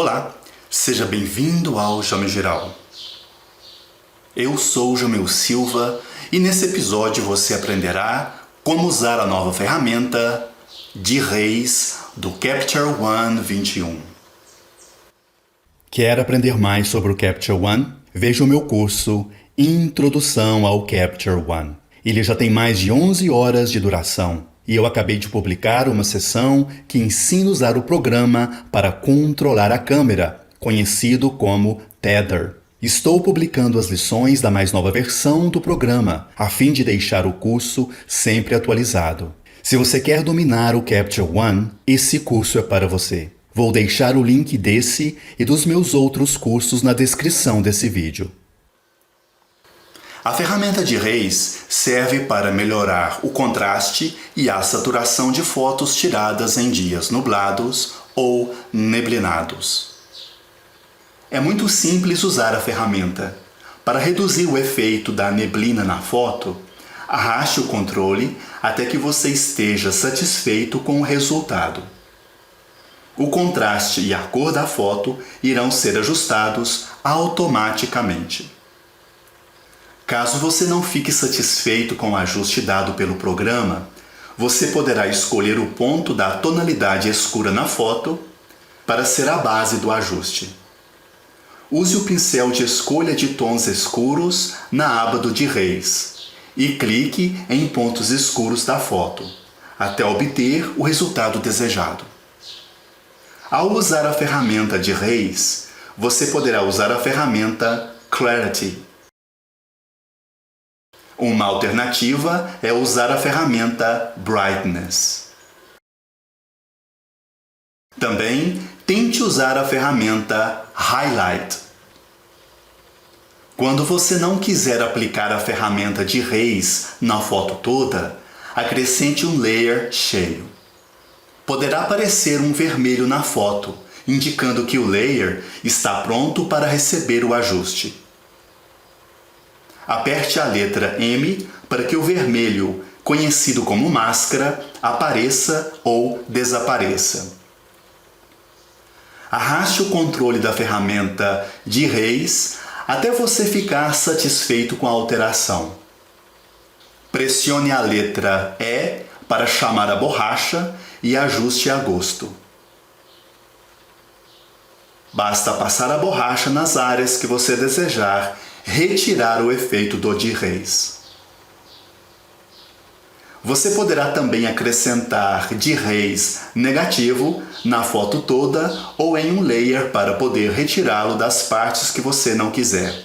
Olá, seja bem-vindo ao Jamil Geral. Eu sou Jamil Silva e nesse episódio você aprenderá como usar a nova ferramenta de Reis do Capture One 21. Quer aprender mais sobre o Capture One? Veja o meu curso Introdução ao Capture One. Ele já tem mais de 11 horas de duração. E eu acabei de publicar uma sessão que ensina a usar o programa para controlar a câmera, conhecido como Tether. Estou publicando as lições da mais nova versão do programa, a fim de deixar o curso sempre atualizado. Se você quer dominar o Capture One, esse curso é para você. Vou deixar o link desse e dos meus outros cursos na descrição desse vídeo. A ferramenta de Reis serve para melhorar o contraste e a saturação de fotos tiradas em dias nublados ou neblinados. É muito simples usar a ferramenta. Para reduzir o efeito da neblina na foto, arraste o controle até que você esteja satisfeito com o resultado. O contraste e a cor da foto irão ser ajustados automaticamente. Caso você não fique satisfeito com o ajuste dado pelo programa, você poderá escolher o ponto da tonalidade escura na foto para ser a base do ajuste. Use o pincel de escolha de tons escuros na aba do de Reis e clique em pontos escuros da foto, até obter o resultado desejado. Ao usar a ferramenta de Reis, você poderá usar a ferramenta Clarity. Uma alternativa é usar a ferramenta Brightness. Também tente usar a ferramenta Highlight. Quando você não quiser aplicar a ferramenta de Reis na foto toda, acrescente um layer cheio. Poderá aparecer um vermelho na foto, indicando que o layer está pronto para receber o ajuste. Aperte a letra M para que o vermelho, conhecido como máscara, apareça ou desapareça. Arraste o controle da ferramenta de Reis até você ficar satisfeito com a alteração. Pressione a letra E para chamar a borracha e ajuste a gosto. Basta passar a borracha nas áreas que você desejar retirar o efeito do de Reis. Você poderá também acrescentar de Reis negativo na foto toda ou em um layer para poder retirá-lo das partes que você não quiser.